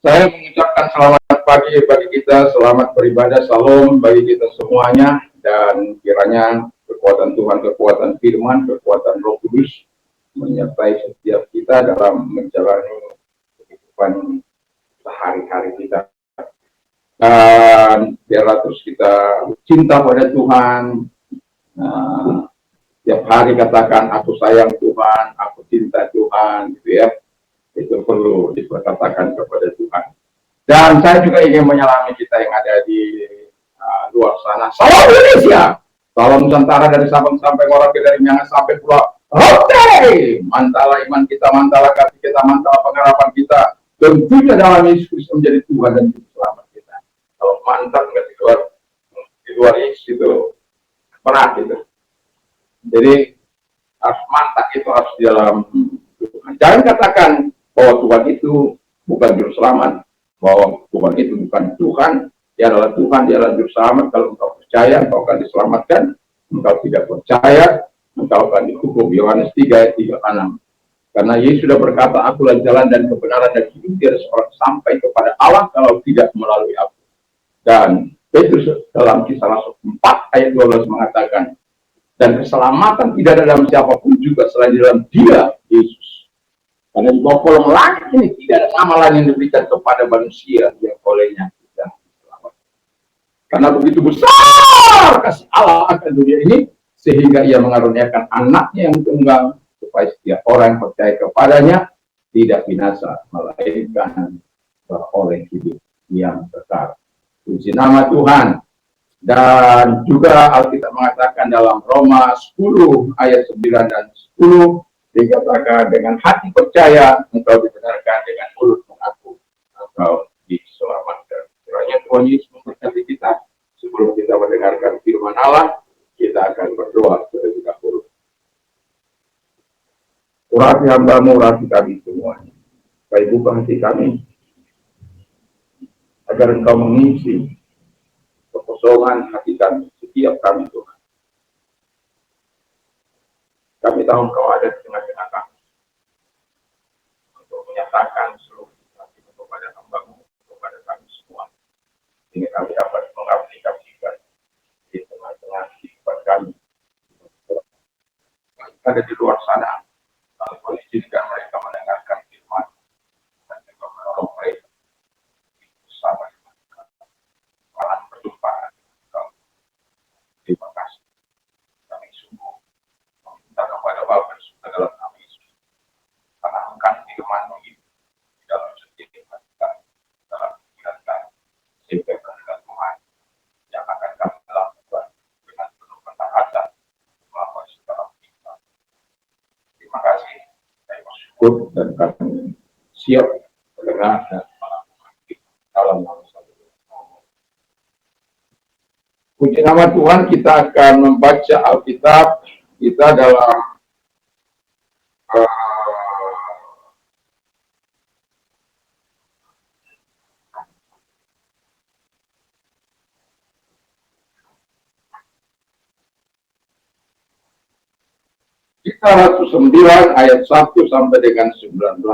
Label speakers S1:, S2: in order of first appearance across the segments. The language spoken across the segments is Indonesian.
S1: Saya mengucapkan selamat pagi bagi kita, selamat beribadah, salam bagi kita semuanya, dan kiranya kekuatan Tuhan, kekuatan firman, kekuatan Roh Kudus menyertai setiap kita dalam menjalani kehidupan sehari-hari kita. Dan biarlah terus kita cinta pada Tuhan. Tiap hari katakan, aku sayang Tuhan, aku cinta Tuhan, gitu ya. Itu perlu diperkatakan kepada Tuhan. Dan saya juga ingin menyalami kita yang ada di luar sana. Salam Indonesia, salam Nusantara, dari Sabang sampai Merauke, dari Miangas sampai Pulau Rote. Mantalah iman kita, mantalah kasih kita, mantalah pengharapan kita. Tentunya dalam Yesus Kristus menjadi Tuhan dan Juru Selamat kita. Kalau mantap nggak di luar Yesus itu berat gitu. Jadi harus mantap, itu harus di dalam Tuhan. Jangan katakan bahwa Tuhan itu bukan Juru Selamat, bahwa Tuhan itu bukan Tuhan, dia adalah Tuhan, dia adalah Juru Selamat. Kalau engkau percaya, engkau akan diselamatkan. Engkau tidak percaya, engkau akan dihukum. Yohanes 3 ayat 3-6. Karena Yesus sudah berkata, akulah jalan dan kebenaran dan hidup, tiada seorang sampai kepada Allah kalau tidak melalui aku. Dan Petrus dalam Kisah Rasul 4 ayat 12 mengatakan, dan keselamatan tidak ada dalam siapapun juga selain dalam Dia, Yesus. Karena di bawah kolong langit ini tidak ada nama lain yang diberikan kepada manusia yang olehnya kita selamatkan. Karena begitu besar kasih Allah akan dunia ini, sehingga Ia mengaruniakan anaknya yang tunggal, supaya setiap orang yang percaya kepadanya tidak binasa, melainkan beroleh hidup yang kekal. Puji nama Tuhan. Dan juga Alkitab mengatakan dalam Roma 10 ayat 9 dan 10, dikatakan dengan hati percaya engkau dibenarkan, dengan mulut mengaku engkau diselamatkan. Kiranya Tuhan Yesus memberkati kita. Sebelum kita mendengarkan firman Allah, kita akan berdoa terlebih dahulu. Urati hamba-Mu, urati kami semuanya. Supaya buka hati kami, agar engkau mengisi kekosongan hati kami, setiap kami Tuhan. Kami tahu Engkau ada di tengah-tengah kami untuk menyatakan seluruh hati kepada hamba-Mu, kepada kami semua, sehingga kami dapat mengaplikasikan di tengah-tengah kehidupan kami. Ada di luar sana, lalu izinkan mereka mendengarkan firman dan juga menolong mereka bersama malam perjumpaan. Terima kasih. Kami sungguh meminta kepada Bapa surga dalam nama Yesus, tanamkan firman-Mu ini di dalam setiap kita, dalam pikiran kami, sehingga kehendak Tuhan yang akan kami lakukan dengan penuh ketaatan melakukan segala kita. Terima kasih. Saya bersyukur dan kami siap mendengar dan melakukan dalam nama Puji nama Tuhan. Kita akan membaca Alkitab kita dalam Kisah Rasul 9 ayat 1 sampai dengan 19.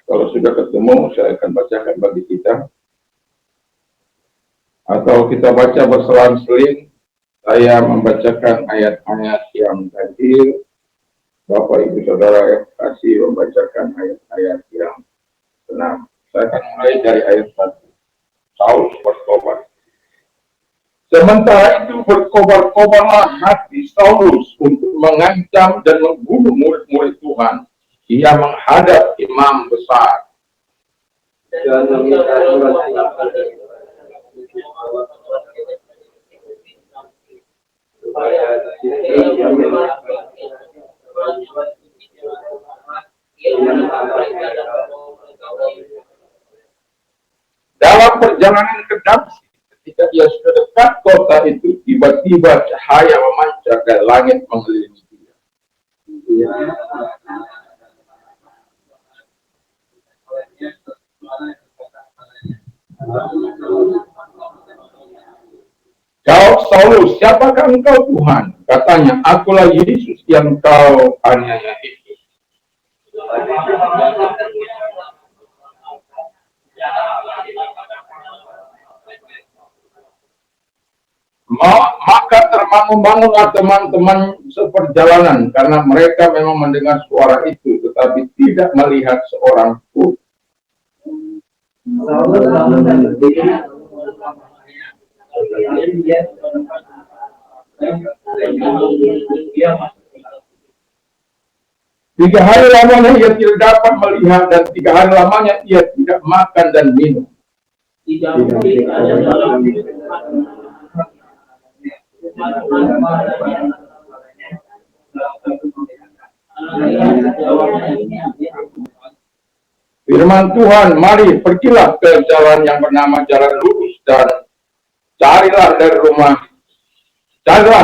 S1: Kalau sudah ketemu, saya akan bacakan bagi kita. Atau kita baca berselang-seling, saya membacakan ayat-ayat yang tadi, Bapak Ibu Saudara yang kasih membacakan ayat-ayat yang senang. Saya akan mulai dari ayat 1. Saul bertobat. Sementara itu berkobar-kobarlah hati Saulus untuk mengancam dan membunuh murid-murid Tuhan. Ia menghadap imam besar dan meminta dalam perjalanan ke Damsyik, ketika ia sudah dekat kota itu, tiba-tiba cahaya memancar dan langit mengelilingi dia. Jawab Saulus, siapakah engkau Tuhan? Katanya, akulah Yesus yang kau aniaya itu. Maka terbangunlah teman-teman seperjalanan karena mereka memang mendengar suara itu tetapi tidak melihat seorang pun. Tiga hari lamanya ia tidak dapat melihat dan 3 hari lamanya ia tidak makan dan minum. Firman Tuhan, mari pergilah ke jalan yang bernama jalan lurus dan carilah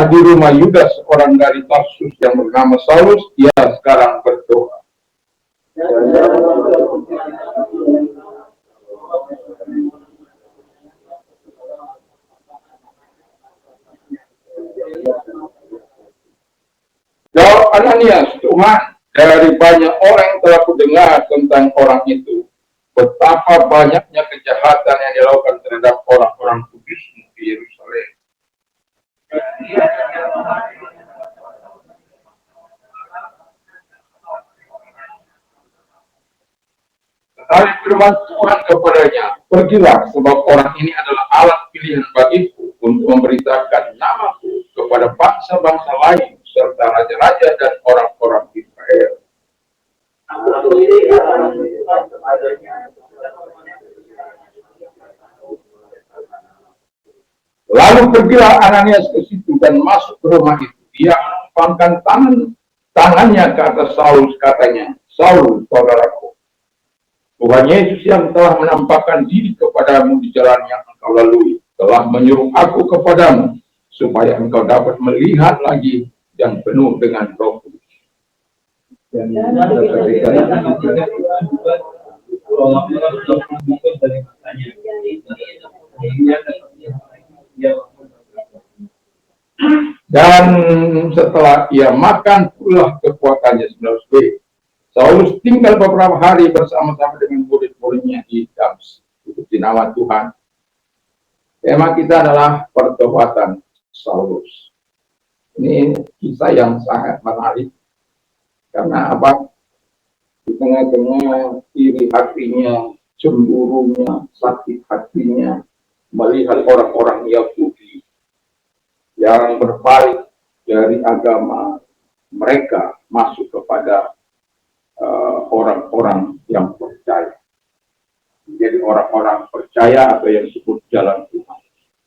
S1: di rumah Yudas orang dari Tarsus yang bernama Saulus, dia sekarang berdoa. Jawab Ananias, Tuhan, dari banyak orang yang telah kudengar tentang orang itu, betapa banyaknya kejahatan yang dilakukan terhadap orang-orang kudusmu di Yerusalem. Tetapi firman Tuhan kepadanya, pergilah sebab orang ini adalah alat pilihan bagiku untuk memberitakan namaku kepada bangsa-bangsa lain serta raja-raja dan orang-orang Israel. Lalu pergilah Ananias ke situ dan masuk ke rumah itu. Dia menumpangkan tangannya ke atas Saulus, katanya, Saulus, saudaraku, Tuhan Yesus yang telah menampakkan diri kepadamu di jalan yang engkau lalui, telah menyuruh aku kepadamu, supaya engkau dapat melihat lagi yang penuh dengan Roh Kudus. Dan setelah ia makan pula kekuatannya 19b. Saulus tinggal beberapa hari bersama-sama dengan murid-muridnya di Damaskus. Puji nama Tuhan. Tema kita adalah pertobatan Saulus. Ini kisah yang sangat menarik. Karena apa? Di tengah-tengah iri hatinya, cemburunya, sakit hatinya, melihat orang-orang Yahudi yang berbalik dari agama mereka masuk kepada orang-orang yang percaya. Jadi orang-orang percaya atau yang disebut jalan Tuhan.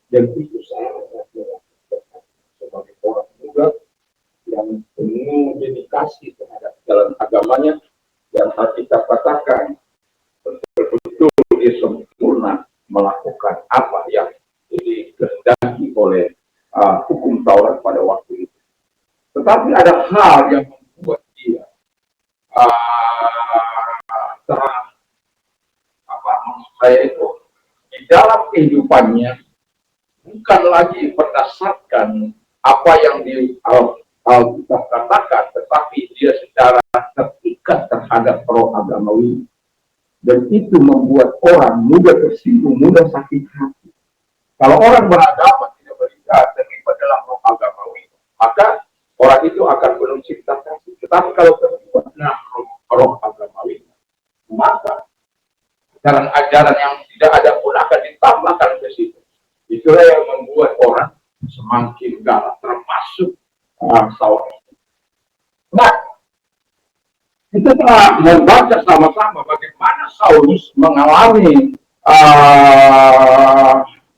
S1: Dan itu saya sebagai orang muda yang penuh dedikasi terhadap jalan agamanya, yang harus kita katakan betul-betul dia sempurna melakukan apa yang dikehendaki oleh hukum Taurat pada waktu itu. Tetapi ada hal yang membuat dia saya itu di dalam kehidupannya bukan lagi berdasarkan apa yang di Alkitab katakan, tetapi dia secara terikat terhadap roh agamawi, dan itu membuat orang mudah tersinggung, mudah sakit hati. Kalau orang beragama tidak berikat terlibat dalam roh agamawi, maka orang itu akan penuh cinta kasih. Tetapi kalau terlibat dalam roh agamawi, maka ajaran-ajaran yang tidak ada pun akan ditambahkan ke situ. Itulah yang membuat orang semakin galak, termasuk Saulus. Nah, kita telah membaca sama-sama bagaimana Saulus mengalami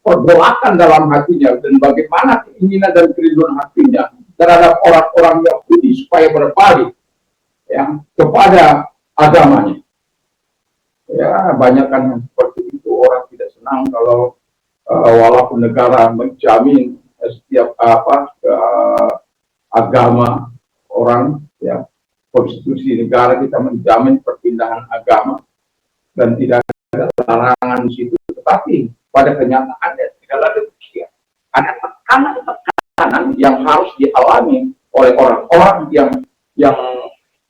S1: pergolakan dalam hatinya dan bagaimana keinginan dan kerinduan hatinya terhadap orang-orang Yahudi supaya berbalik ya kepada agamanya. Ya, banyak kan seperti itu, orang tidak senang kalau walaupun negara menjamin setiap agama orang, ya, konstitusi negara kita menjamin perpindahan agama dan tidak ada larangan di situ. Tetapi pada kenyataannya tidak ada demikian. Ada tekanan-tekanan yang harus dialami oleh orang-orang yang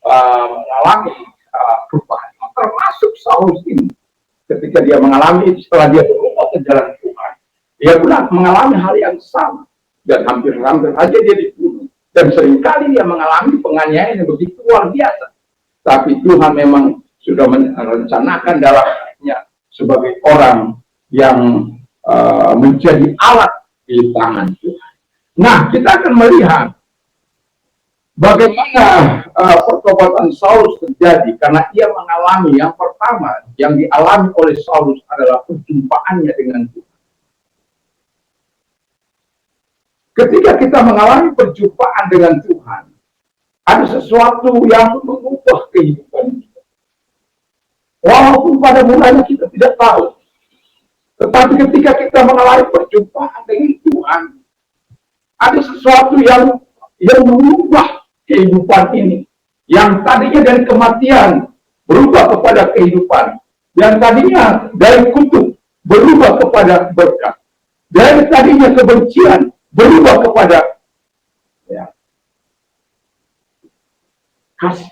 S1: mengalami perubahan, termasuk Saulus ini. ketika dia mengalami setelah dia berubah ke jalan Tuhan, dia pun mengalami hal yang sama dan hampir-hampir aja dia dibunuh dan seringkali dia mengalami penganiayaan yang begitu luar biasa. Tapi Tuhan memang sudah merencanakan darahnya sebagai orang yang menjadi alat di tangan Tuhan. Nah, kita akan melihat bagaimana pertobatan Saulus terjadi karena ia mengalami yang pertama yang dialami oleh Saulus adalah perjumpaannya dengan Tuhan. Ketika kita mengalami perjumpaan dengan Tuhan, ada sesuatu yang mengubah kehidupan kita. Walaupun pada mulanya kita tidak tahu, tetapi ketika kita mengalami perjumpaan dengan Tuhan, ada sesuatu yang mengubah kehidupan ini. Yang tadinya dari kematian berubah kepada kehidupan. Yang tadinya dari kutuk berubah kepada berkat. Dari tadinya kebencian berubah kepada kasih.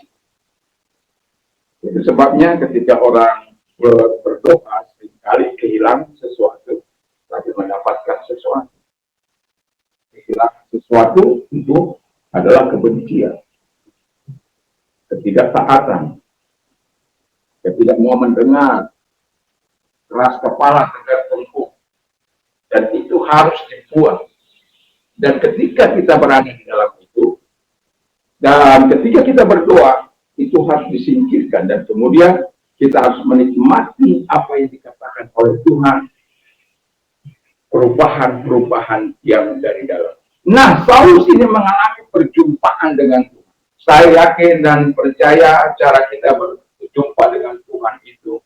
S1: Itu sebabnya ketika orang berdoa seringkali kehilangan sesuatu, tapi mendapatkan sesuatu. Kehilangan sesuatu itu adalah kebencian, ketidaktaatan, tidak mau mendengar, keras kepala, tegak tengkuk, dan itu harus dibuang. Dan ketika kita berada di dalam itu, dan ketika kita berdoa, itu harus disingkirkan. Dan kemudian kita harus menikmati apa yang dikatakan oleh Tuhan, perubahan-perubahan yang dari dalam. Nah, Saulus ini mengalami perjumpaan dengan Tuhan. Saya yakin dan percaya cara kita berjumpa dengan Tuhan itu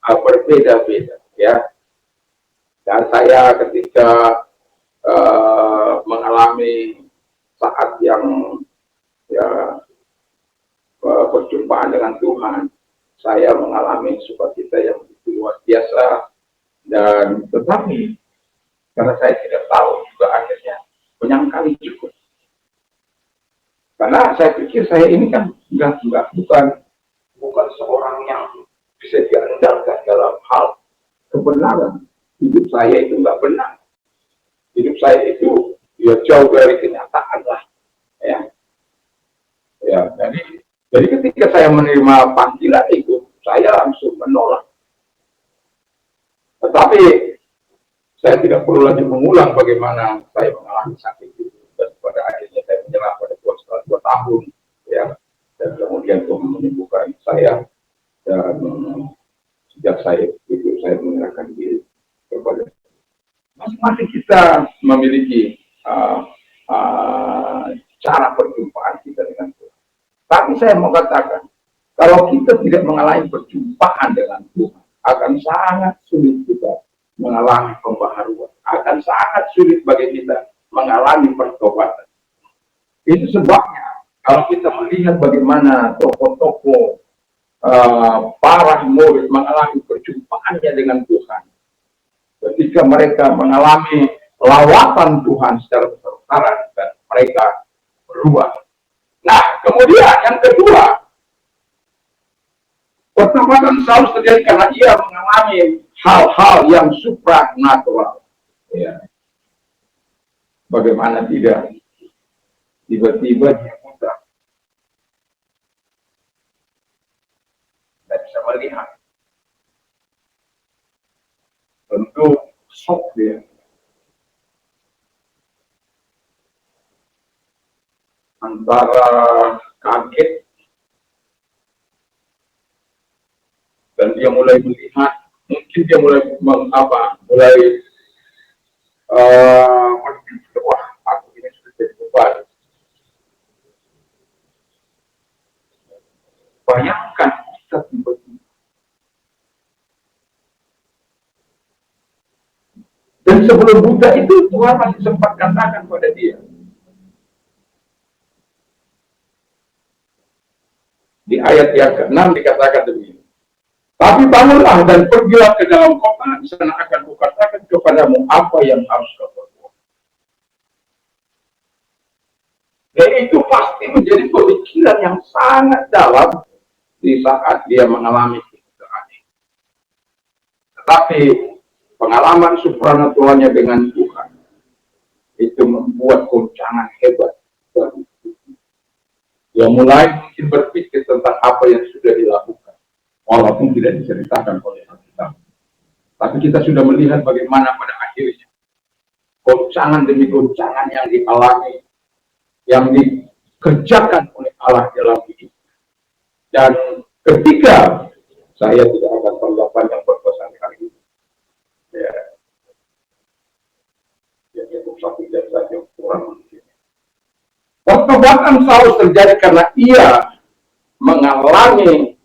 S1: berbeda-beda, ya. Dan saya ketika mengalami saat yang perjumpaan dengan Tuhan, saya mengalami sukacita yang begitu luar biasa. Dan tetapi karena saya tidak tahu juga akhirnya menyangkali juga. Karena saya pikir saya ini kan bukan seorang yang bisa diandalkan dalam hal kebenaran. Hidup saya itu nggak benar. Hidup saya itu ya jauh dari kenyataan lah, ya. Ya, jadi ketika saya menerima panggilan itu, saya langsung menolak. Tetapi saya tidak perlu lagi mengulang bagaimana saya mengalami sakit itu, dan pada akhirnya saya menyerah pada Tuhan setelah 2 tahun, ya. Dan kemudian Tuhan menyembuhkan saya, dan sejak saya itu saya menyerahkan diri kepada masing-masing. Kita memiliki cara perjumpaan kita dengan Tuhan. Tapi saya mau katakan, kalau kita tidak mengalami perjumpaan dengan Tuhan, akan sangat sulit kita mengalami pembaharuan. Akan sangat sulit bagi kita mengalami pertobatan. Itu sebabnya, kalau kita melihat bagaimana tokoh-tokoh para murid mengalami perjumpaannya dengan Tuhan, ketika mereka mengalami lawatan Tuhan secara besar-besaran dan mereka berubah. Nah, kemudian yang kedua, pertobatan Saulus terjadi karena ia mengalami hal-hal yang supranatural. Ya. Bagaimana tidak? Tiba-tiba dia buta. Tidak bisa melihat. Tentu shock dia. Antara kaget dan dia mulai melihat, mungkin dia mulai berpikir, wah, aku ini sudah jadi beban. Bayangkan kita tiba-tiba. Dan sebelum buta itu Tuhan masih sempat katakan pada dia. Di ayat yang ke-6 dikatakan demikian. Tapi bangunlah dan pergilah ke dalam kota, di sana akan kukatakan kepadamu apa yang harus kau perbuat. Dan itu pasti menjadi pemikiran yang sangat dalam di saat dia mengalami kebutaan. Tapi pengalaman supranaturalnya dengan Tuhan itu membuat goncangan hebat. Dia mulai mungkin berpikir tentang apa yang sudah dilakukan, walaupun tidak diceritakan oleh Alkitab. Tapi kita sudah melihat bagaimana pada akhirnya goncangan demi goncangan yang dialami, yang dikerjakan oleh Allah dalam hidup. Dan ketika saya tidak akan terlalu panjang berpesan kali ini, ya untuk satu jam saja kurang mungkin. Pertobatan selalu terjadi karena ia mengalami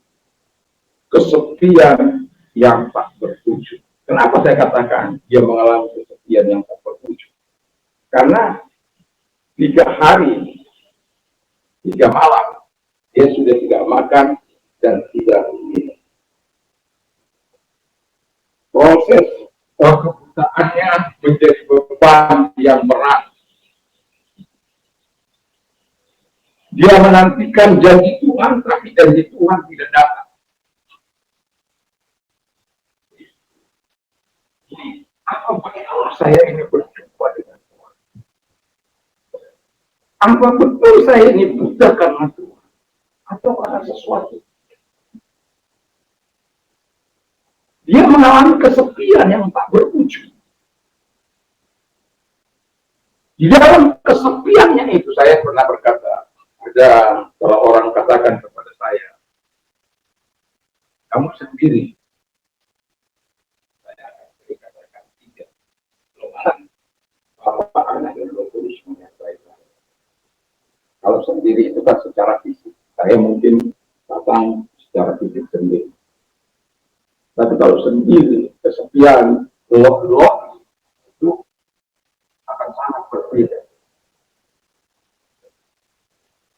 S1: kesepian yang tak berujung. Kenapa saya katakan dia mengalami kesepian yang tak berujung? Karena 3 hari, 3 malam, dia sudah tidak makan dan tidak minum. Proses kebutaannya menjadi beban yang berat. Dia menantikan janji Tuhan, tapi janji Tuhan tidak datang. Apa betul saya ini berjumpa dengan Tuhan? Apa betul saya ini buta karena Tuhan? Atau karena sesuatu? Dia mengalami kesepian yang tak berujung. Di dalam kesepiannya itu, saya pernah berkata, ada kalau orang katakan kepada saya, kamu sendiri. Saya akan katakan tidak. Bapak anak dan Roh Kudus menyertai saya. Kalau sendiri itu kan secara fisik, saya mungkin datang secara fisik sendiri. Tapi kalau sendiri, kesepian, loh itu akan sangat berbeda.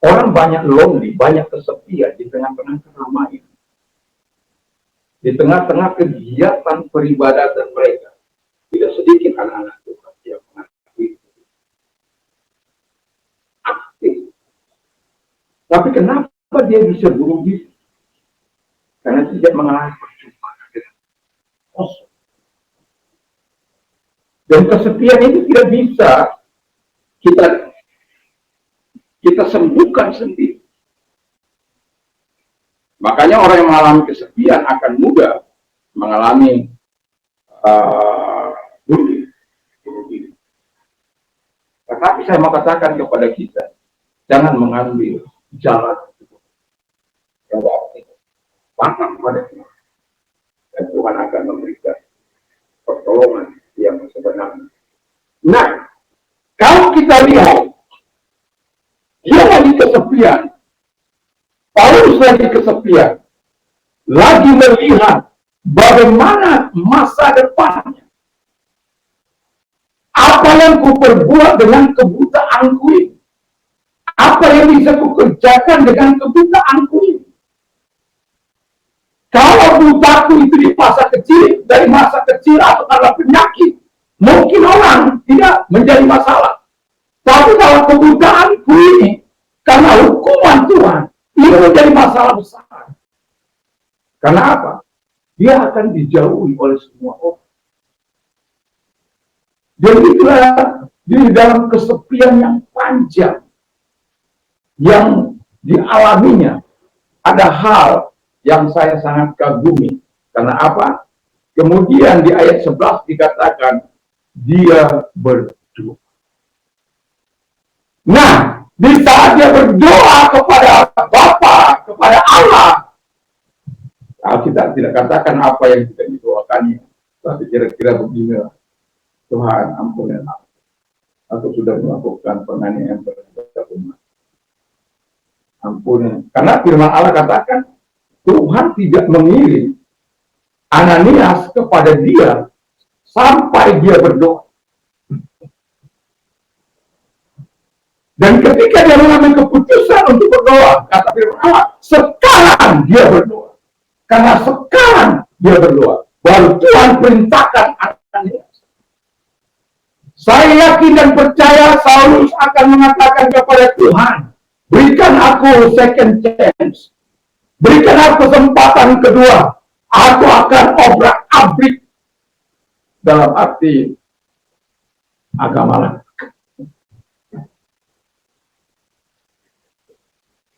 S1: Orang banyak lonely, banyak kesepian di tengah-tengah keramaian. Di tengah-tengah kegiatan peribadatan mereka. Tidak sedikit anak-anak Tuhan yang mengakui aktif. Tapi kenapa dia bisa bunuh diri? Karena tidak mengalami perjumpaan dengan kosong. Dan kesepian itu tidak bisa kita sembuhkan sendiri. Makanya orang yang mengalami kesepian akan mudah mengalami bunuh diri. Tetapi saya mau katakan kepada kita, jangan mengambil jalan yang waktu pantang pada Tuhan. Dan Tuhan akan memberikan pertolongan yang sebenarnya. Nah, kalau kita lihat dia lagi kesepian, Paulus lagi kesepian, lagi melihat bagaimana masa depannya. Apa yang kuperbuat dengan kebutaanku ini? Apa yang bisa kukerjakan dengan kebutaanku ini? Kalau butaku itu di masa kecil, dari masa kecil atau karena penyakit, mungkin orang tidak menjadi masalah. Tapi kalau kebutaanku ini, karena hukuman Tuhan, ini menjadi masalah besar. Karena apa? Dia akan dijauhi oleh semua orang. Dan itulah di dalam kesepian yang panjang, yang dialaminya, ada hal yang saya sangat kagumi. Karena apa? Kemudian di ayat 11 dikatakan, dia berdoa. Nah, di saat dia berdoa kepada Bapa, kepada Allah, kita tidak katakan apa yang tidak didoakannya, tapi kira-kira begini, Tuhan ampuni aku. Aku sudah melakukan penganiayaan terhadap umat. Ampuni. Karena firman Allah katakan, Tuhan tidak mengirim Ananias kepada dia sampai dia berdoa. Dan ketika dia mengambil keputusan untuk berdoa, kata firman Allah, sekarang dia berdoa. Karena sekarang dia berdoa, baru Tuhan perintahkan Ananias. Saya yakin dan percaya Saulus akan mengatakan kepada Tuhan, berikan aku second chance. Berikan aku kesempatan kedua. Aku akan obrak-abrik dalam arti agama lah.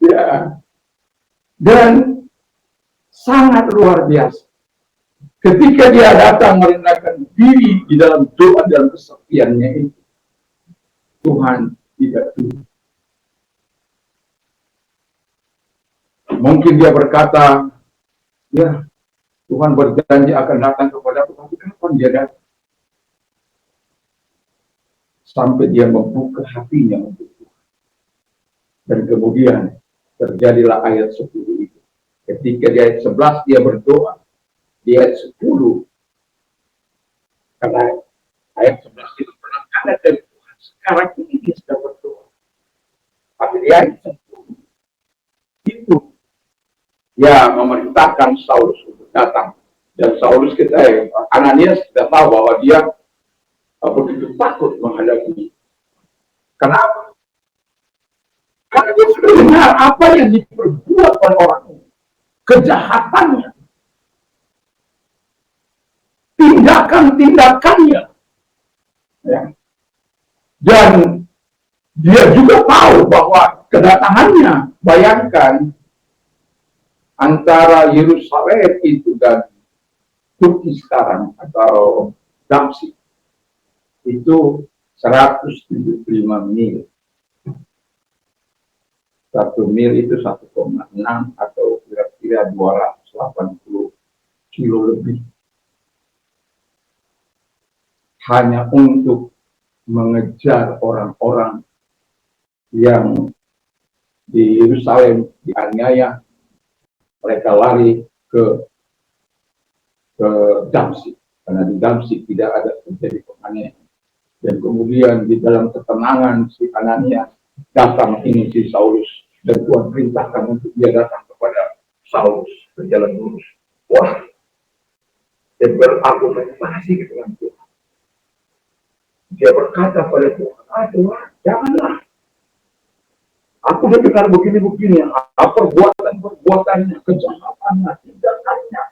S1: Ya, dan sangat luar biasa. Ketika dia datang merendahkan diri di dalam doa dan kesepiannya itu, Tuhan tidak tunduk. Mungkin dia berkata, ya Tuhan berjanji akan datang kepada aku, tapi kapan dia datang? Sampai dia membuka hatinya untuk Tuhan. Dan kemudian terjadilah ayat 10 itu. Ketika di ayat 11 dia berdoa, di ayat 10, karena ayat 11 itu penekanan dari Tuhan. Sekarang ini dia sedang berdoa. Tapi di ayat 10 itu, ya memerintahkan Saulus untuk datang. Dan Saulus Ananias kita tahu bahwa dia begitu takut menghadapi. Kenapa? Karena dia sudah dengar apa yang diperbuat oleh orang ini. Kejahatannya. Tindakan-tindakannya. Ya. Dan dia juga tahu bahwa kedatangannya, bayangkan, antara Yerusalem itu dan Turki sekarang atau Damsyik itu 175 mil. 1 mil itu 1,6 atau kira-kira 280 kilo lebih. Hanya untuk mengejar orang-orang yang di Yerusalem dianiaya, mereka lari ke Damsyik, karena di Damsyik tidak ada terjadi penganiayaan. Dan kemudian di dalam ketenangan si Ananias datang ini si Saulus, dan Tuhan perintahkan untuk dia datang kepada Saulus berjalan lurus. Wah, dia berargumentasi dengan Tuhan. Dia berkata pada Tuhan, Tuhan, janganlah. Aku mendengar begini-begini, perbuatan-perbuatannya, kejahatannya, tindakannya,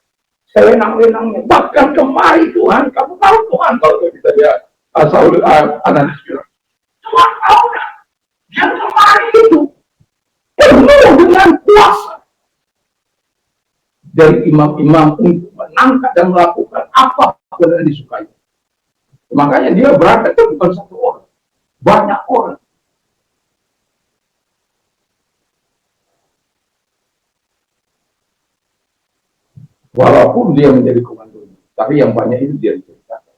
S1: sewenang-wenangnya, bahkan kemari Tuhan, kamu tahu Tuhan, kalau kita lihat Saulus Ananias bilang, Tuhan tahu kan, yang kemari itu penuh dengan kuasa dari imam-imam untuk menangkap dan melakukan apa yang disukai. Makanya dia berangkat itu bukan satu orang, banyak orang. Walaupun dia menjadi komandonya, tapi yang banyak itu dia diceritakan.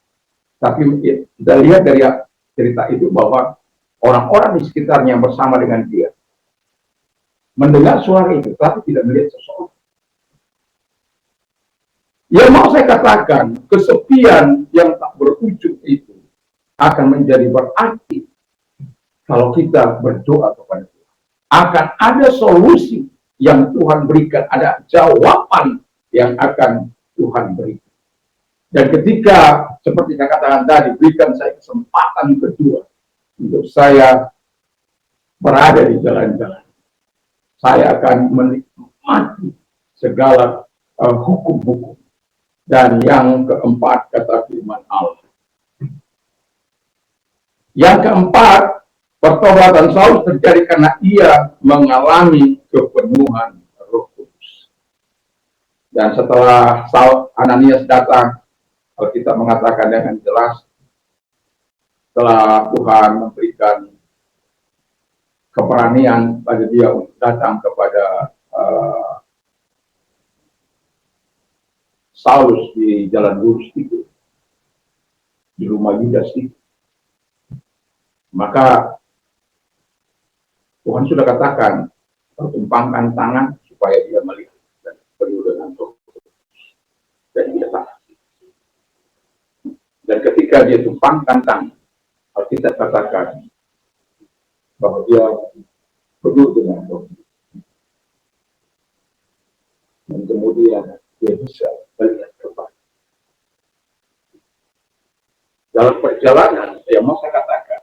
S1: Tapi kita lihat dari cerita itu bahwa orang-orang di sekitarnya yang bersama dengan dia mendengar suara itu, tapi tidak melihat seseorang. Yang mau saya katakan, kesepian yang tak berujung itu akan menjadi berarti kalau kita berdoa kepada Tuhan. Akan ada solusi yang Tuhan berikan, ada jawaban yang akan Tuhan berikan. Dan ketika, seperti saya katakan tadi, berikan saya kesempatan kedua untuk saya berada di jalan-jalan. Saya akan menikmati segala hukum-hukum. Dan yang keempat, kata firman Allah. Yang keempat, pertobatan Saulus terjadi karena ia mengalami kepenuhan Roh Kudus. Dan setelah Ananias datang, kita mengatakan dengan jelas, setelah Tuhan memberikan keberanian pada dia untuk datang kepada Saulus di jalan lurus itu, di rumah Yudas itu, maka Tuhan sudah katakan, tumpangkan tangan supaya dia melihat dan penuh dengan Roh dan dia tahan. Dan ketika dia tumpangkan tangan, kita katakan bahwa dia penuh dengan Roh. Dan kemudian dia bisa melihat kembali. Dalam perjalanan, yang mau saya katakan,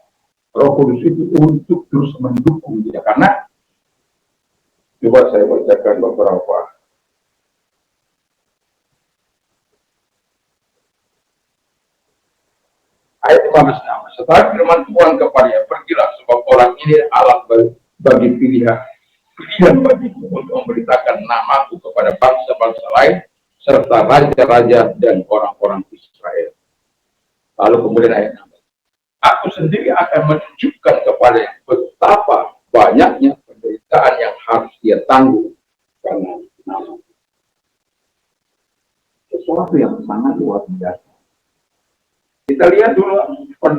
S1: Roh Kudus itu untuk terus mendukung dia. Karena, coba saya bacakan beberapa atas nama. Setelah firman Tuhan kepadanya, pergilah sebab orang ini alat bagi pilihan bagiku untuk memberitakan namaku kepada bangsa-bangsa lain serta raja-raja dan orang-orang Israel. Lalu kemudian ayat 6. Aku sendiri akan menunjukkan kepadanya betapa banyaknya penderitaan yang harus dia tanggung karena nama. Sesuatu yang sangat luar biasa. Kita lihat dulu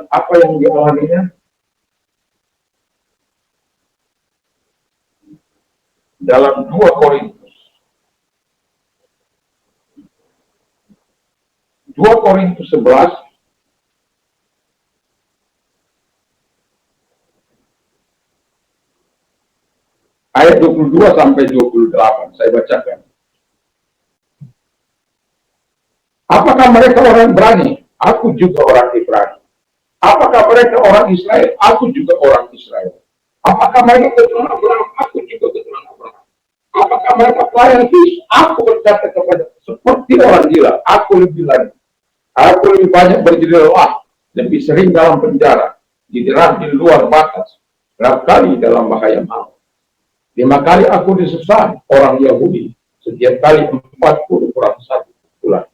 S1: apa yang dialaminya dalam 2 Korintus. 2 Korintus 11 ayat 22 sampai 28. Saya bacakan. Apakah mereka orang Ibrani? Aku juga orang Ibrani. Apakah mereka orang Israel? Aku juga orang Israel. Apakah mereka keturunan Abraham? Aku juga keturunan Abraham. Apakah mereka pelayan Kristus? Aku berkata kepada seperti orang gila. Aku lebih lagi. Aku lebih banyak berjudi lelah, lebih sering dalam penjara, diderah di luar batas, berapa kali dalam bahaya maut. 5 kali aku disiksa orang Yahudi, setiap kali 40 kurang 1 bulan.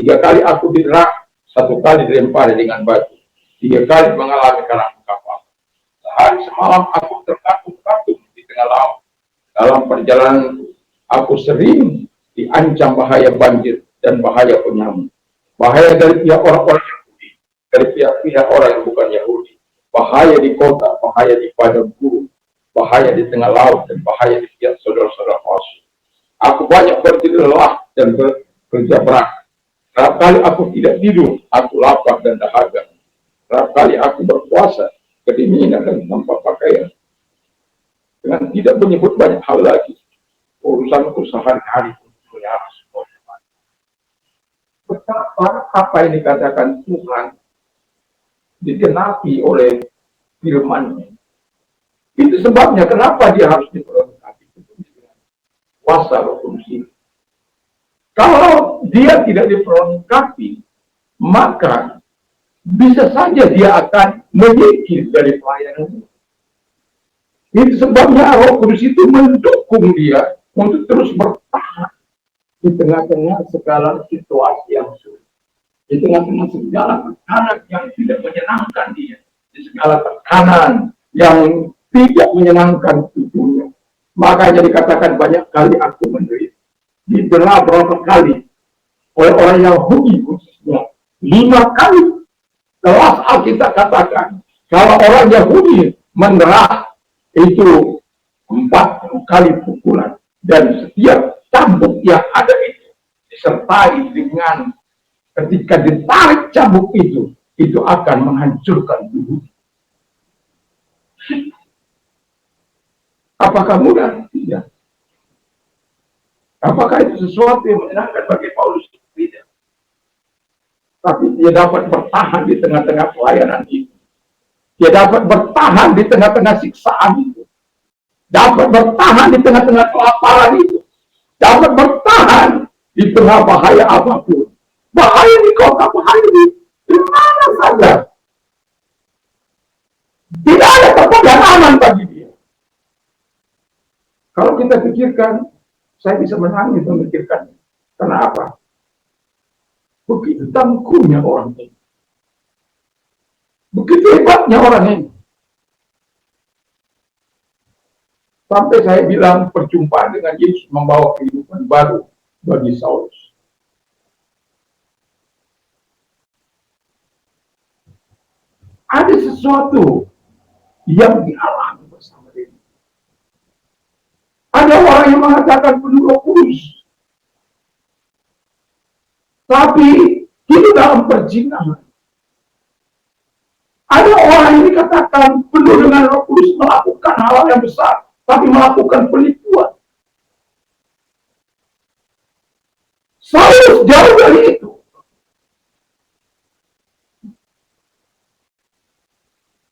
S1: 3 kali aku diderah, 1 kali dilempari dengan batu, 3 kali mengalami karang kapal. Sehari semalam aku terkatung-katung di tengah laut. Dalam perjalanan aku sering diancam bahaya banjir dan bahaya penyamuk. Bahaya dari pihak orang-orang Yahudi, dari pihak-pihak orang yang bukan Yahudi. Bahaya di kota, bahaya di padang gurun, bahaya di tengah laut, dan bahaya di pihak saudara-saudara palsu. Aku banyak berjudi lelah dan bekerja berat. Kerap kali aku tidak tidur, aku lapar dan dahaga. Kerap kali aku berpuasa, kedinginan dan tanpa pakaian. Dengan tidak menyebut banyak hal lagi, urusanku sehari-hari untuk melihara semua. Betapa apa yang dikatakan Tuhan digenapi oleh firman-Nya. Itu sebabnya kenapa dia harus diperlengkapi dengan kuasa Roh Kudus. Kalau dia tidak diperlengkapi, maka bisa saja dia akan menyingkir dari pelayanan. Itu sebabnya Roh Kudus itu mendukung dia untuk terus bertahan di tengah-tengah segala situasi yang sulit, di tengah-tengah segala tekanan yang tidak menyenangkan dia, di segala tekanan yang tidak menyenangkan tubuhnya. Makanya dikatakan banyak kali aku menderita. Dibela berapa kali oleh orang Yahudi khususnya 5 kali. Telah Alkitab katakan kalau orang Yahudi menderah itu 40 kali pukulan, dan setiap cambuk yang ada itu disertai dengan ketika ditarik cambuk itu akan menghancurkan tubuh. Apakah mudah? Tidak. Apakah itu sesuatu yang menyenangkan bagi Paulus? Tidak. Tapi dia dapat bertahan di tengah-tengah pelayanan itu. Dia dapat bertahan di tengah-tengah siksaan itu. Dapat bertahan di tengah-tengah kelaparan itu. Dapat bertahan di tengah bahaya apapun. Bahaya di kota, bahaya di mana saja. Tidak ada tempat yang aman bagi dia. Kalau kita pikirkan, saya bisa menangis memikirkan. Kenapa? Begitu tangguhnya orang ini. Begitu hebatnya orang ini. Sampai saya bilang perjumpaan dengan Yesus membawa kehidupan baru bagi Saulus. Ada sesuatu yang dialami bersama dia. Ada orang yang mengatakan penuh Roh Kudus, tapi hidup dalam perzinahan. Ada orang yang dikatakan penuh dengan Roh Kudus melakukan hal yang besar, tapi melakukan penipuan. Saulus jauh dari itu.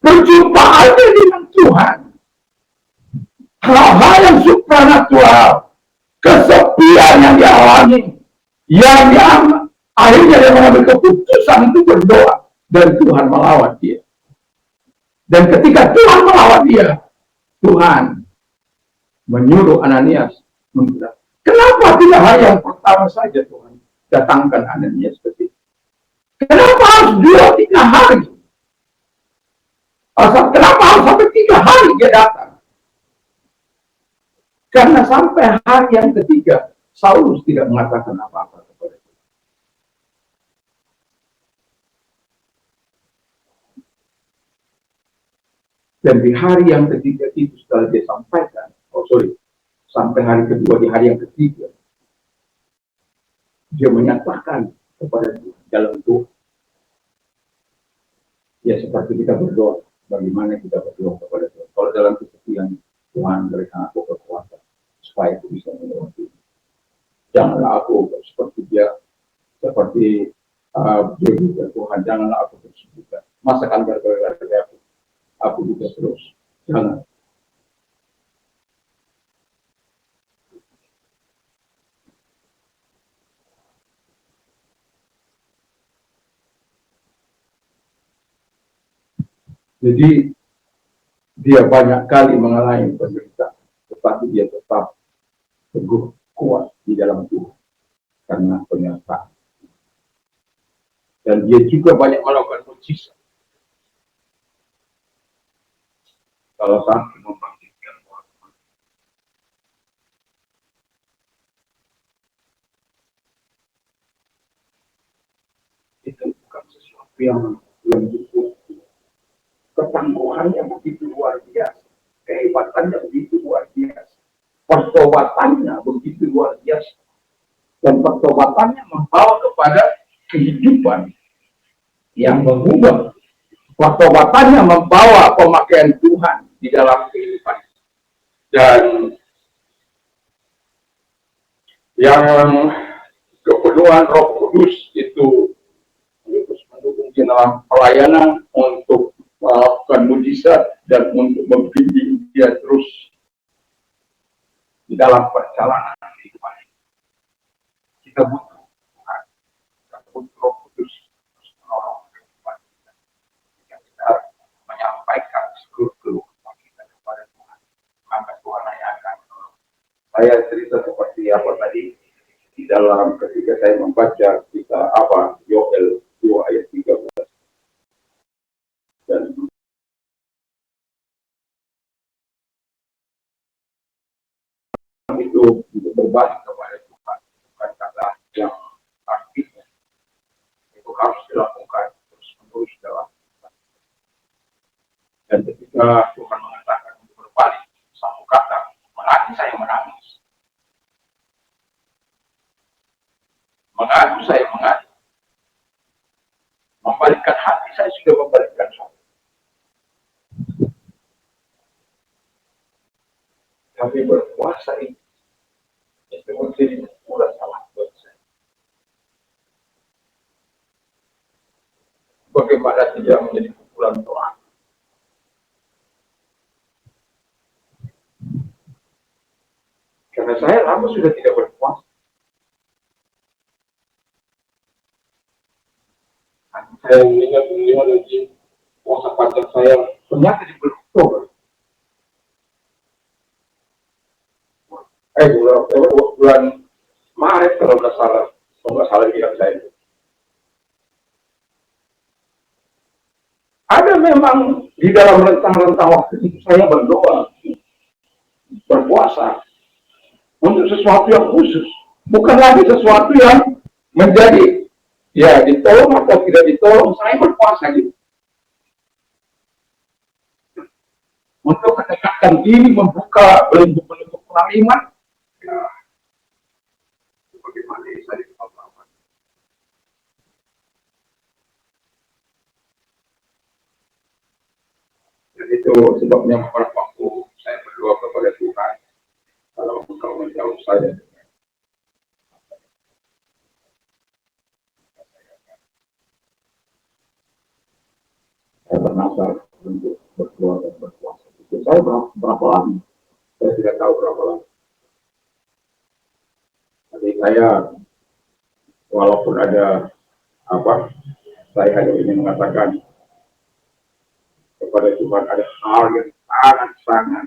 S1: Perjumpaannya dengan Tuhan, hal-hal yang supranatural, kesepian yang dialami, yang akhirnya dia mengambil keputusan untuk berdoa. dan Tuhan melawat dia. Dan ketika Tuhan melawat dia, Tuhan menyuruh Ananias mengira, kenapa tidak hari yang pertama saja Tuhan datangkan Ananias ke sini? Kenapa harus 2-3 hari? Kenapa harus sampai 3 hari dia datang? Karena sampai hari yang ketiga, Saulus tidak mengatakan apa-apa kepada dia. Dan di hari yang ketiga itu setelah dia sampaikan, sampai hari kedua, di hari yang ketiga, dia menyatakan kepada Tuhan dalam doa. Ya seperti kita berdoa, bagaimana kita berdoa kepada Tuhan. Kalau dalam kesepian, Tuhan berikan aku kekuatan supaya aku bisa melewati. Janganlah aku seperti dia, seperti dia Tuhan, janganlah aku tersebut. Masakan gara-gara aku juga terus. Jangan. Jadi dia banyak kali mengalami penderitaan, tetapi dia tetap teguh kuat di dalam Tuhan karena penyertaan. Dan dia juga banyak melakukan mujizat. Kalau sampai membangkitkan orang, itu bukan sesuatu yang cukup. Ketangguhannya begitu luar biasa, kehebatannya begitu luar biasa, pertobatannya begitu luar biasa, dan pertobatannya membawa kepada kehidupan yang mengubah. Pertobatannya membawa pemakaian Tuhan di dalam kehidupan. Dan yang kepenuhan Roh Kudus itu mendukung dalam pelayanan untuk melakukan mujizat dan untuk membimbing dia terus di dalam perjalanan kehidupan. Kita butuh Tuhan, kita butuh Roh Kudus menolong kehidupan kita. Kita menyampaikan seluruh keluhan kita kepada Tuhan, maka Tuhan akan menolong. Saya cerita seperti apa tadi di dalam ketika saya membaca kita Yoel 2 ayat 13. Dan itu untuk berbalik kepada Tuhan, bukan kata yang artinya itu harus dilakukan terus menerus dalam Tuhan. Dan ketika Tuhan mengatakan untuk berbalik, satu kata menangis, saya menangis, mengadu saya mengadu, membalikkan hati saya sudah membalikkan hati. Tapi berpuasa itu menjadi pula salah buat saya. Bagaimana tidak menjadi pukulan Tuhan? Karena saya lama sudah tidak berpuasa. Saya mengingat lagi puasa panjang saya ternyata di bulan Oktober. Bulan Maret kalau nggak salah ingat saya. Ada memang di dalam rentang-rentang waktu itu saya berdoa, berpuasa untuk sesuatu yang khusus, bukan lagi sesuatu yang menjadi ya ditolong atau tidak ditolong. Saya berpuasa gitu untuk mendekatkan diri, membuka belenggu-belenggu iman. Ya, bagaimana saya dipahami. Dan itu sebabnya beberapa waktu saya berdoa kepada Tuhan, kalau Engkau menjauh saya, saya bernasar untuk berdoa dan berpuasa. Itu saya berapa lama? Saya tidak tahu berapa lama. Tapi saya walaupun ada Saya hanya ingin mengatakan kepada Tuhan ada hal yang sangat-sangat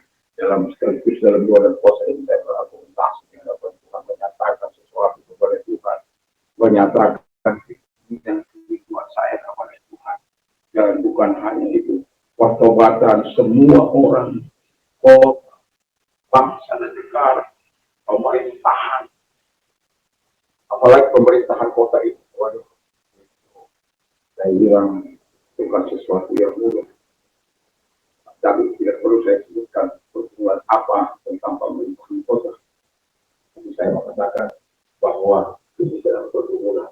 S1: sekaligus dalam doa dan puasa ini saya berargumentasi yang dapat Tuhan menyatakan sesuatu kepada Tuhan, menyatakan dan buat saya kepada Tuhan, dan bukan hanya itu, pertobatan semua orang, kota, bangsa dan negara, pemerintahan, apalagi pemerintahan kota itu. Waduh, saya bilang bukan sesuatu yang mudah. Tapi tidak perlu saya sebutkan pertemuan apa tentang pemerintahan kota. Tapi saya mengatakan bahwa ini dalam pertemuan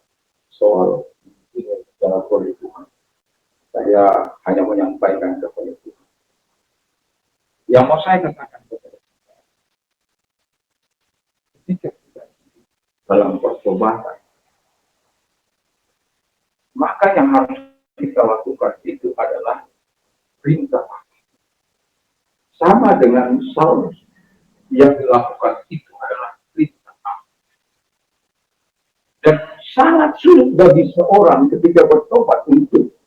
S1: soal ini dalam Tuhan. Saya hanya menyampaikan kepada Tuhan. Yang mau saya katakan kepada Tuhan, ketika kita dalam pertobatan, maka yang harus kita lakukan itu adalah perintah. Sama dengan Saulus, yang dilakukan itu adalah perintah Allah. Dan sangat sulit bagi seorang ketika bertobat untuk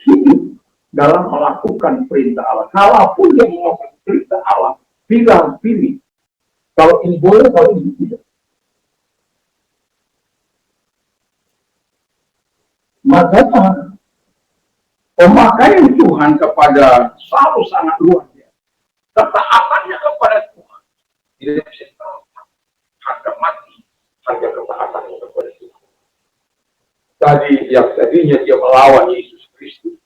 S1: hidup dalam melakukan perintah Allah. Kalaupun dia melakukan perintah Allah, pilih. Kalau ini boleh, kalau ini tidak. Maka pemakaian Tuhan kepada Saulus sangat luar biasa. Ketaatannya kepada Tuhan tidak bisa terlepas. Harga mati, harga ketaatannya kepada Tuhan. Tadi yang tadinya dia melawan Yesus Kristus,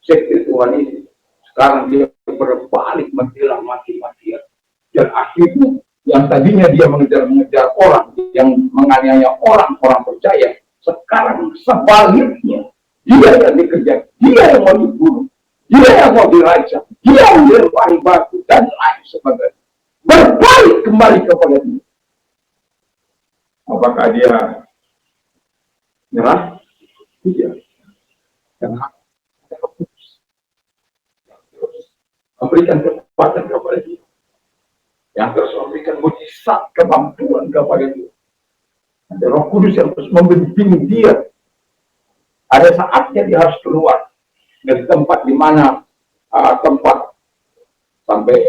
S1: sekte Tuhan ini, sekarang dia berbalik membela mati-matian. Dan akhirnya yang tadinya dia mengejar orang, yang menganiaya orang percaya, sekarang sebaliknya dia yang dikejar, dia yang mau dibunuh, dia yang mau dirajam, dia yang dilempari batu dan lain sebagainya. Berbalik kembali kepada dia. Apakah dia nyerah? Tidak. Karena ada khusus memberikan kekuatan kepada dia. Yang terus memberikan mujizat kemampuan kepada dia. Ada Roh Kudus yang terus membimbing dia. Ada saatnya dia harus keluar dari tempat di mana tempat sampai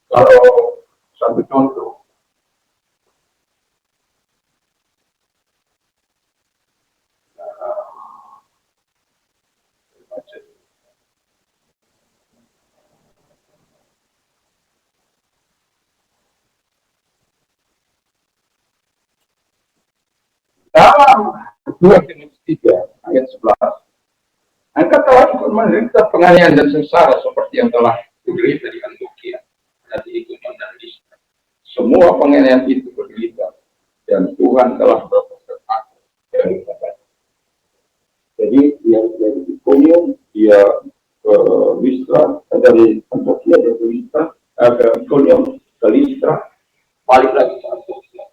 S1: kalau sampai contoh dalam 2 Timotius 3 ayat 11, engkau telah ikut menderita penganiayaan dan sengsara seperti yang telah diderita di Antiokhia dan di Ikonium dan Listra. Semua penganiayaan itu berderita dan Tuhan telah berpesan aku dari kata. Jadi dia dari Ikonium, dia ke Listra, dari Antiokhia dia ke Listra, ke Ikonium, ke Listra, balik lagi ke Antiokhia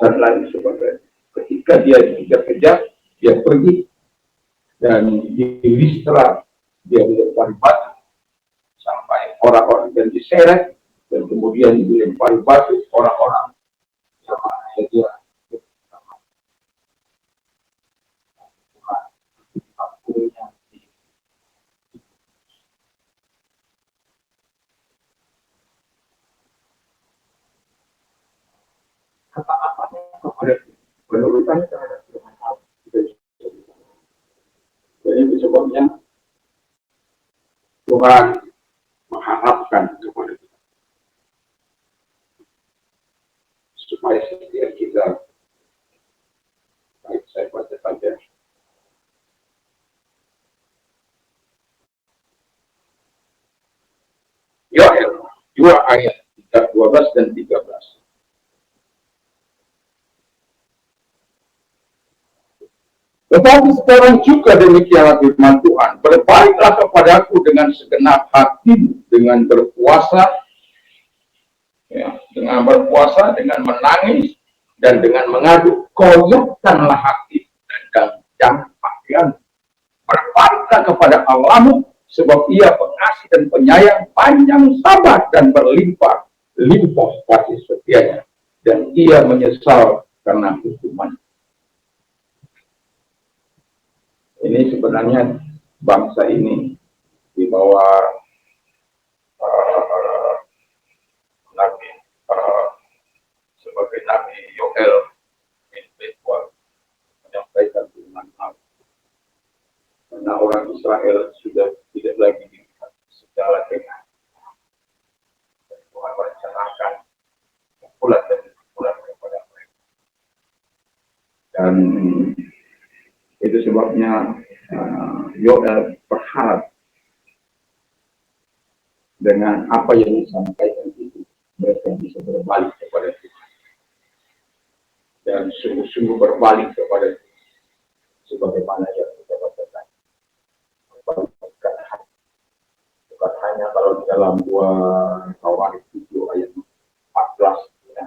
S1: dan lain sebagainya. Ketika dia dikejar-kejar, dia pergi dan di Listra dia dilempari batu sampai orang-orang yang diseret, dan kemudian dilempari batu orang-orang sama dia. Kata apanya kepada penurutannya terhadap Tuhan. Jadi itu sebabnya Tuhan mengharapkan kepada kita supaya setiap kita, baik saya baca saja, Yoel 2 ayat 12 dan 13. Tetapi sekarang juga demikianlah firman Tuhan, berbaliklah kepadaku dengan segenap hati, dengan berpuasa, dengan menangis, dan dengan mengadu. Koyakkanlah hati dan jangan pakaian. Berbaliklah kepada Allahmu, sebab Ia pengasih dan penyayang, panjang sabar dan berlimpah kasih setianya, dan Ia menyesal karena hukuman. Ini sebenarnya bangsa ini di bawah Nabi sebagai Nabi Yoel bin Petwa menyampaikan firman Allah. Karena orang Israel sudah tidak lagi dilihat secara dengan Tuhan merencanakan pukulan dan pukulan kepada mereka. Dan itu sebabnya Yoel berharap dengan apa yang disampaikan itu mereka bisa berbalik kepada Tuhan dan sungguh-sungguh berbalik kepada Tuhan sebagaimana yang kita bacakan. Bukan hanya kalau di dalam 2 Tawarik 7 ayat 14 ya.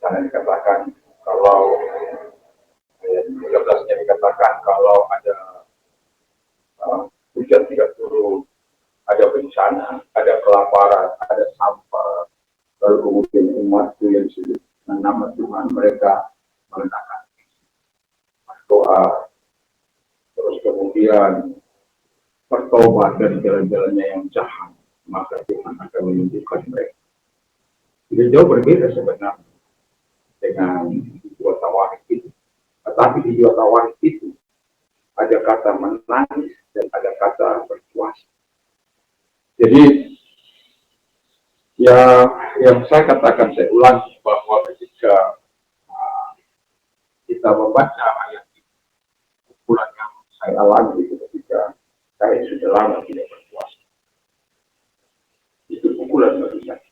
S1: Karena dikatakan kalau ayat 13-nya dikatakan kalau ada hujan tidak turun, ada bencana, ada kelaparan, ada sampah, lalu kemudian umatku yang sudah nama Tuhan mereka merendahkan berdoa, terus kemudian bertobat dari jalan-jalannya yang jahat, maka Tuhan akan menunjukkan mereka. Jadi jauh berbeda sebenarnya dengan 2 Tawarik itu. Tetapi di 2 Tawarik itu ada kata menangis dan ada kata berpuasa. Jadi ya yang saya katakan, saya ulangi bahwa ketika kita membaca ayat ini, pukulan yang saya alami itu ketika saya sudah lama tidak berpuasa. Itu pukulan bagi saya.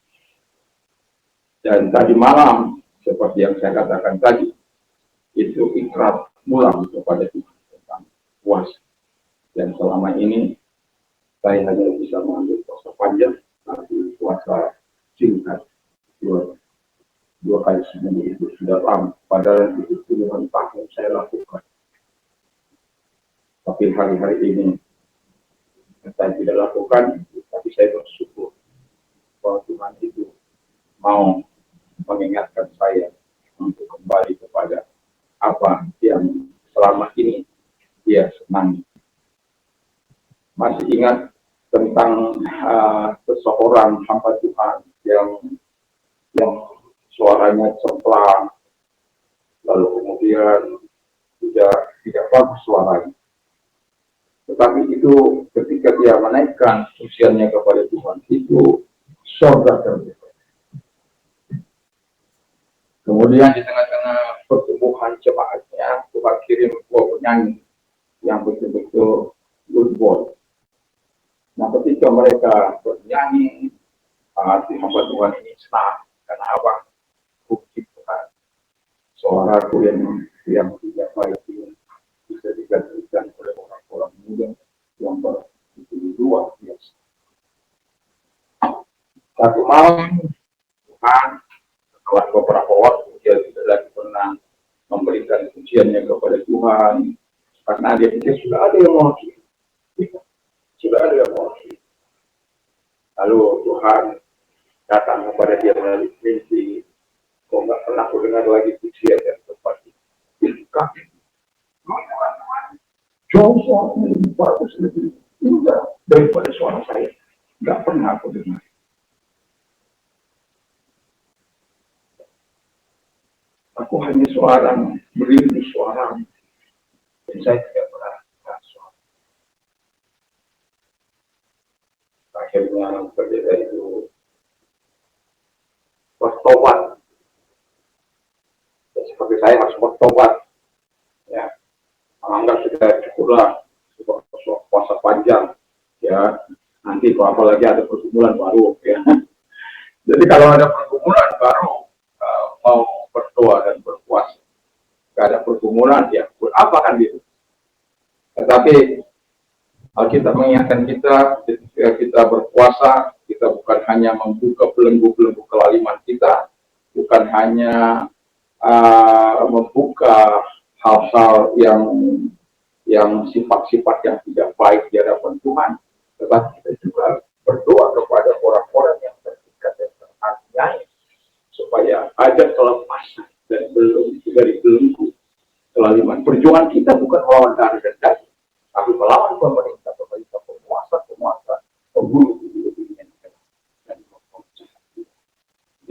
S1: Dan tadi malam, seperti yang saya katakan tadi, itu ikrar ulang kepada Tuhan tentang puasa. Dan selama ini saya hanya bisa mengambil puasa panjang, tapi puasa singkat dua kali seminggu itu sudah lama. Padahal itu puluhan tahun saya lakukan. Tapi hari-hari ini saya tidak lakukan, tapi saya bersyukur bahwa Tuhan itu mau mengingatkan saya untuk kembali kepada apa yang selama ini dia senangi. Masih ingat tentang seseorang hamba Tuhan yang suaranya cemplang, lalu kemudian tidak bagus suaranya. Tetapi itu ketika dia menaikkan usianya kepada Tuhan, itu surga terbuka. Kemudian di tengah-tengah pertumbuhan jemaatnya, Tuhan kirim 2 penyanyi yang betul-betul good boy. Nah, ketika mereka bernyanyi, hati hamba Tuhan ini senang. Karena apa? Bukti Tuhan. Suaraku yang tidak baik ini bisa digantikan oleh orang-orang muda yang begitu luar biasa. Satu malam, Tuhan setelah beberapa waktu dia tidak lagi pernah memberikan pujiannya kepada Tuhan, karena dia pikir sudah ada yang mau sudah ada yang mau. Lalu Tuhan datang kepada dia melalui mimpi. Kok nggak pernah aku dengar lagi pujian yang seperti itu. Jauh suaranya lebih bagus, lebih indah daripada suara saya. Nggak pernah aku dengar. Aku hanya seorang merindu suara, dan saya tidak pernah dengar suara. Akhirnya pendeta itu bertobat. Ya, seperti saya harus bertobat. Ya, menganggap sudah cukuplah puasa panjang. Ya, nanti kalau apalagi ada pergumulan baru. Ya. Jadi kalau ada pergumulan baru mau berdoa dan berpuasa. Gak ada pergumulan, ya apa kan gitu. Tetapi Alkitab mengingatkan kita ketika kita berpuasa, kita bukan hanya membuka belenggu-belenggu kelaliman kita, bukan hanya membuka hal-hal yang sifat-sifat yang tidak baik di hadapan Tuhan, tetapi kita juga berdoa kepada orang-orang yang terdekat dan teraniaya supaya ada kelepasan dan belum perjuangan kita bukan melawan darah dan daging, tapi melawan pemerintah, penguasa, pembunuh.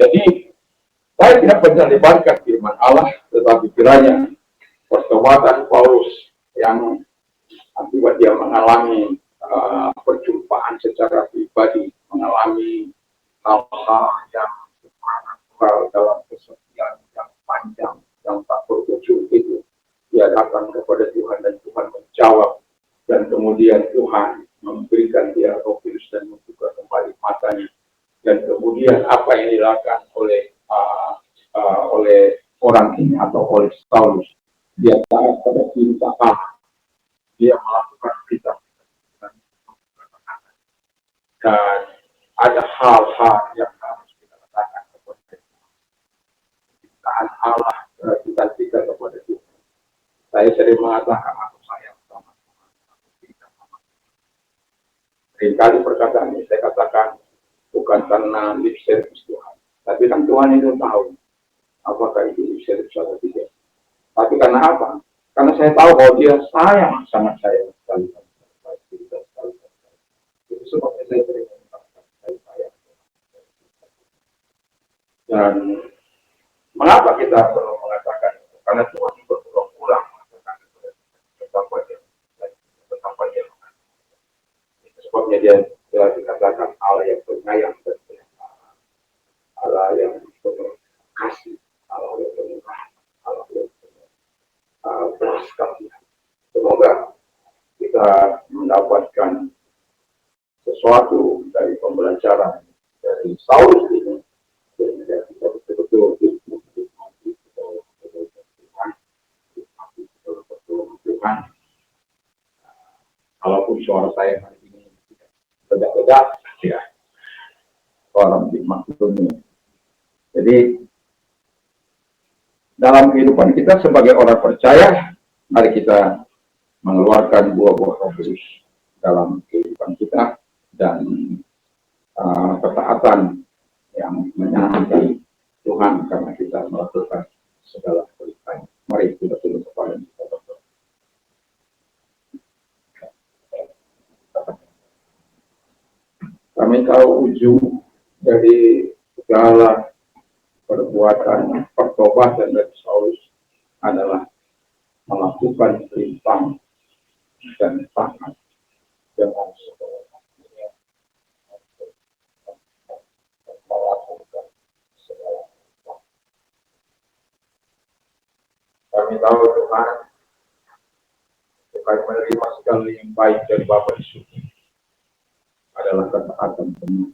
S1: Jadi saya tidak menyelebarkan firman Allah, tetapi kiranya pertobatan Paulus yang akibat dia mengalami perjumpaan secara pribadi, mengalami hal-hal yang supranatural dalam kesepian yang panjang, yang tak berujung itu, dia datang kepada Tuhan dan Tuhan menjawab, dan kemudian Tuhan memberikan dia Roh Kudus dan membuka kembali matanya, dan kemudian apa yang dilakukan oleh orang ini atau oleh Saulus, dia taat pada perintah Allah, dia melakukan perintah dan ada hal-hal yang harus kita katakan kepada Tuhan Allah, kita kepada Tuhan. Saya sering mengatakan aku sayang sama Tuhan. Seringkali perkataan ini saya katakan bukan karena lip service Tuhan, tapi kan Tuhan itu tahu apakah itu lip service atau tidak. Tapi karena apa? Karena saya tahu bahwa dia sayang, sangat sayang sekali. Itu sebabnya saya sering mengatakan saya sayang. Dan mengapa kita perlu mengatakan itu? Karena Tuhan berulang-ulang mengatakan betapa dia itu sebabnya dia telah dikatakan Allah yang penyayang dan Allah yang penuh kasih, Allah yang penuh rahmat, Allah yang penuh belas kasihan. Semoga kita mendapatkan sesuatu dari pembelajaran dari Saulus ini, sehingga kita betul-betul Tuhan. Kalaupun suara saya hari ini beda-beda, ya orang dimaklumi. Jadi dalam kehidupan kita sebagai orang percaya, mari kita mengeluarkan buah-buah Roh Kudus dalam kehidupan kita dan ketaatan yang menyenangkan Tuhan karena kita melakukan segala perintahnya. Mari kita tunduk kepada kita berdoa. Kami tahu ujung dari segala perbuatan pertobatan dari Saulus adalah melakukan perintah dan taat dengan segala melakukan segala. Kami tahu Tuhan bukan menerima segala yang baik dari Bapa di surga adalah ketaatan penuh.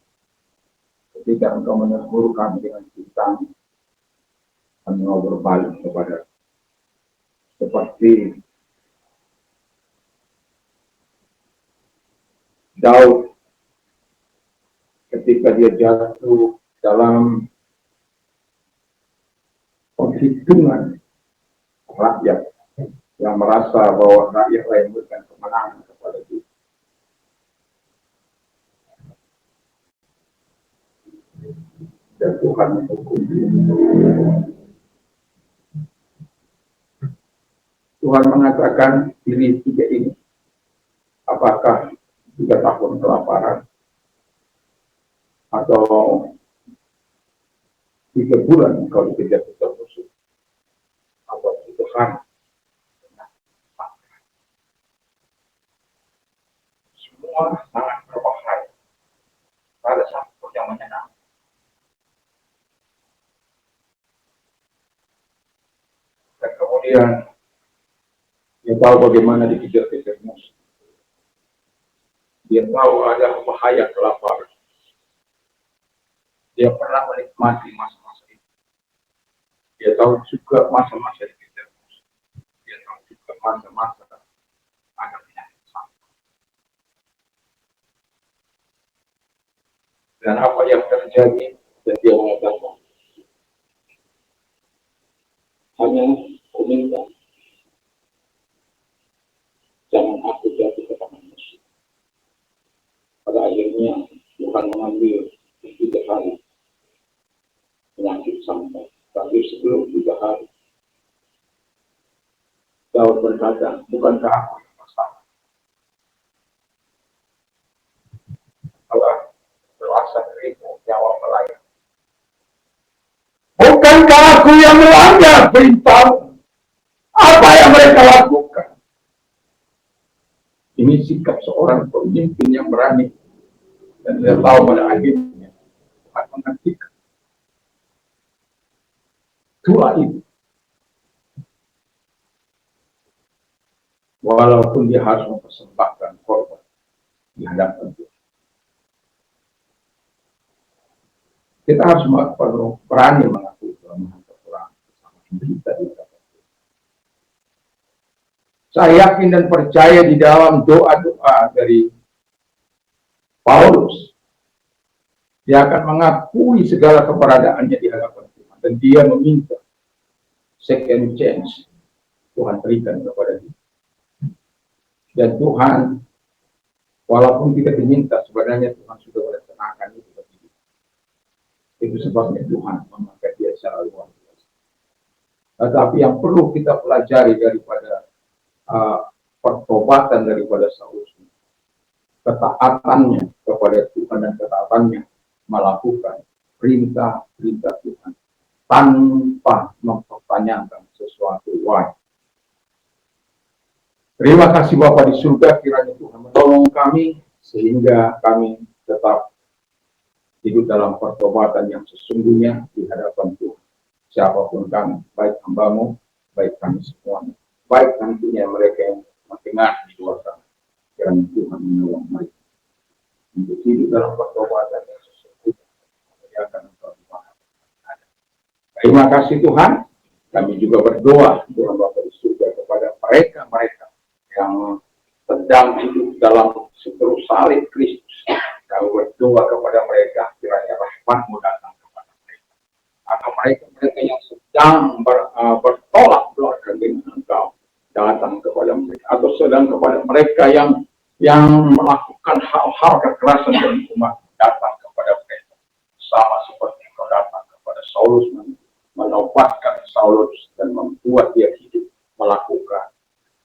S1: Ketika Engkau menegur kami dengan cinta, kami mau berbalik kepada seperti Daud ketika dia jatuh dalam perhitungan rakyat yang merasa bahwa rakyat lain memberikan kemenangan kepada dia. Dan Tuhan menghukum dia. Tuhan mengatakan pilih 3 ini. Apakah 3 tahun kelaparan atau 3 bulan kalau dikejar-kejar musuh atau 3 hari. Semua sangat berbahaya. Pada satu yang menyenangkan. Dan kemudian dia tahu bagaimana dikejar-kejar musuh. Dia tahu ada bahaya kelaparan. Dia pernah menikmati masa-masa itu. Dia tahu juga masa-masa dikejar musuh. Dia tahu juga masa-masa ada penyakit sakit. Dan apa yang terjadi, dan dia mengatakan, hanya aku minta, jangan aku jatuh ke tangan musuh. Pada akhirnya Tuhan mengambil 3 hari penyakit sampai. Tapi sebelum 3 hari, Daud Paulus berkata, bukankah aku yang bersalah? Allah berasa dirimu nyawa melayang. Bukankah aku yang melanggar perintah? Apa yang mereka lakukan? Ini sikap seorang pemimpin yang berani dan dia tahu pada akhirnya Tuhan menghentikan. Itulah itu. Walaupun dia harus mempersembahkan korban di hadapan Tuhan. Kita harus berani mengakui kelemahan kekurangan bersama menderita di hadapan Tuhan. Saya yakin dan percaya di dalam doa-doa dari Paulus, dia akan mengakui segala keberadaannya di hadapan Tuhan dan dia meminta second chance Tuhan berikan kepada dia. Dan Tuhan, walaupun tidak diminta, sebenarnya Tuhan sudah merencanakan itu bagi dia. Itu sebabnya Tuhan memakai dia secara luar biasa. Tetapi yang perlu kita pelajari daripada pertobatan daripada Saulus, ketaatannya kepada Tuhan dan ketaatannya melakukan perintah-perintah Tuhan tanpa mempertanyakan sesuatu why. Terima kasih Bapa di surga, kiranya Tuhan menolong kami sehingga kami tetap hidup dalam pertobatan yang sesungguhnya di hadapan Tuhan. Siapapun kami, baik hamba-Mu, baik kami semuanya, baik nantinya mereka yang mendengar di luar sana. Kiranya Tuhan menolong mereka untuk hidup dalam pertobatan yang sesungguhnya. Terima kasih Tuhan. Kami juga berdoa Tuhan Bapa di surga kepada mereka yang sedang hidup dalam seterus salib Kristus. Kami berdoa kepada mereka, kiranya rahmat-Mu datang kepada mereka. Atau mereka yang sedang bertolak belakang dengan Engkau, datang kepada mereka. Atau sedang kepada mereka yang melakukan hal-hal kekerasan dan umat, datang kepada mereka. Sama seperti Engkau datang kepada Saulus, menobatkan Saulus dan membuat dia hidup melakukan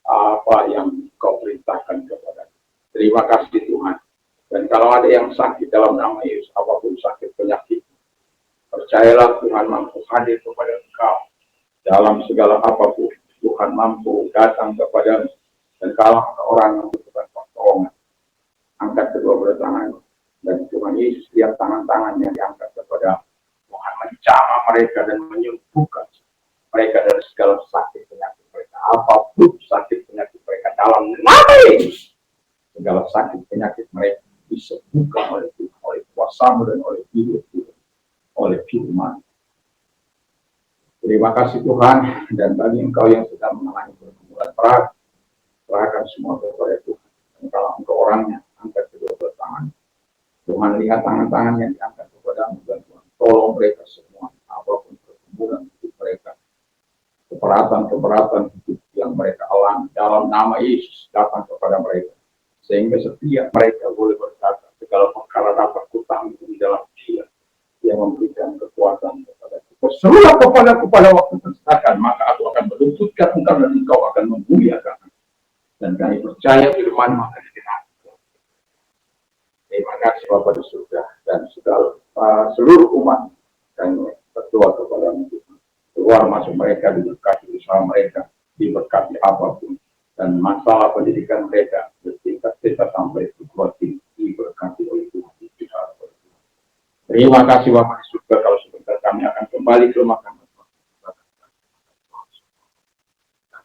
S1: apa yang Kau perintahkan kepada. Terima kasih Tuhan. Dan kalau ada yang sakit dalam nama Yesus, apapun sakit penyakit, percayalah Tuhan mampu hadir kepada Engkau dalam segala apapun. Tuhan mampu datang kepada. Dan kalau orang membutuhkan pertolongan, angkat kedua belah tangan dan Tuhan Yesus lihat tangan-tangannya diangkat kepada Tuhan, menjamah mereka dan menyembuhkan mereka dari segala sakit penyakit mereka. Apapun sakit penyakit mereka dalam nama Yesus, segala sakit penyakit mereka disembuhkan oleh Tuhan, oleh kuasa-Mu dan oleh hidup Tuhan, oleh firman. Terima kasih Tuhan, dan bagi Engkau yang sedang mengalami pergumulan berat, serahkan semua kepada Tuhan. Dan kalau Engkau orangnya, angkat kedua belah tangan. Tuhan lihat tangan-tangan yang diangkat kepada-Mu dan Tuhan tolong mereka semua, apapun pergumulan hidup mereka, keberatan hidup yang mereka alami, dalam nama Yesus datang kepada mereka, sehingga setiap mereka boleh berkata, segala perkara dapat kutanggung di dalam Dia yang memberikan kekuatan kepada kita. Berserulah kepadaku pada waktu tersediakan, maka aku akan menuntutkan Engkau dan Engkau akan memuliakan. Dan kami percaya firman maka didengar. Terima kasih Bapa di surga dan seluruh umat, kami berdoa kepada-Mu Tuhan. Keluar masuk mereka, diberkati usaha mereka, diberkati apapun, dan masalah pendidikan mereka bertingkat-tingkat sampai perguruan tinggi diberkati oleh Tuhan. Terima kasih Bapak di surga. Kalau sebentar kami akan kembali ke makan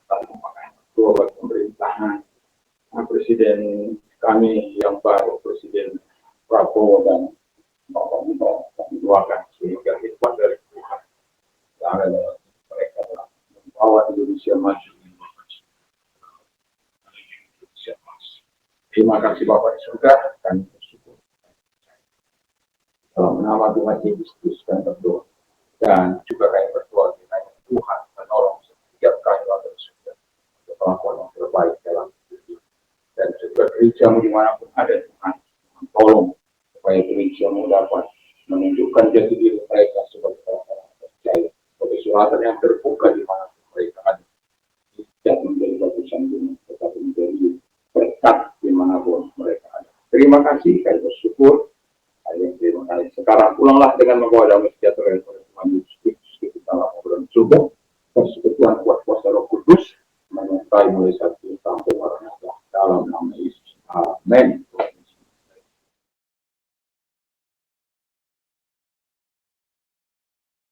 S1: dan memakai dua pemerintahan Presiden kami yang baru, Presiden Prabowo dan mendoakan sehingga hikmat dari Tuhan dan mereka membawa Indonesia maju. Terima kasih Bapak di surga, kami bersyukur. Dalam nama Tuhan Yesus Kristus kami berdoa, dan juga kami berdoa kiranya Tuhan menolong setiap kami warga surga untuk melakukan yang terbaik dalam hidup. Dan juga gereja-Mu dimanapun ada Tuhan, tolong supaya gereja-Mu dapat menunjukkan jati diri mereka sebagai orang-orang percaya, sebagai suratan yang terbuka dimanapun mereka ada. Tidak menjadi batu terima kasih, kami bersyukur. Terima kasih. Sekarang pulanglah dengan membawa damai sejahtera yang Tuhan Yesus Kristus kita dalam obrolan subuh. Persekutuan kuat kuasa Roh Kudus menyertai mulai saat ini sampai warna dalam nama Yesus. Amin.